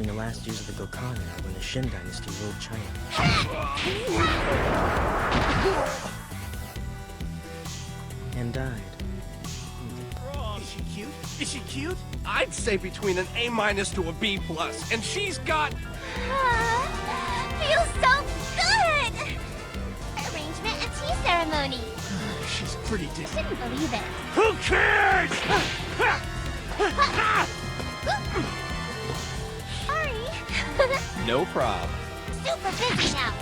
during the last years of the Gokhan era when the Shin dynasty ruled China. And died. Is she cute? Is she cute? I'd say between an A- to a B+, and she's got... Feels so good! Arrangement and tea ceremony. She's pretty I shouldn't believe it. Who cares? Sorry. No prob. Super busy now.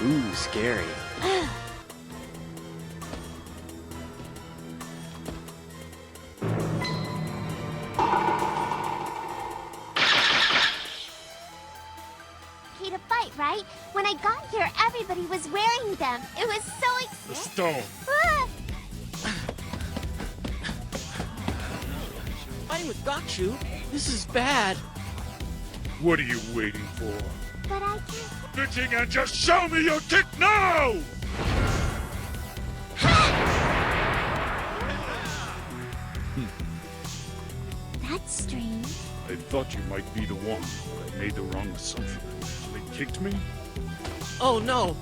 Ooh, scary. Okay to fight, right? When I got here, everybody was wearing them. It was so exciting. The stone. Fighting with Gachu? This is bad. What are you waiting for? But I can't... Bitching and just show me your kick now! That's strange. I thought you might be the one, but I made the wrong assumption. So they kicked me? Oh no!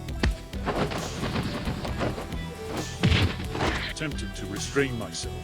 Tempted to restrain myself,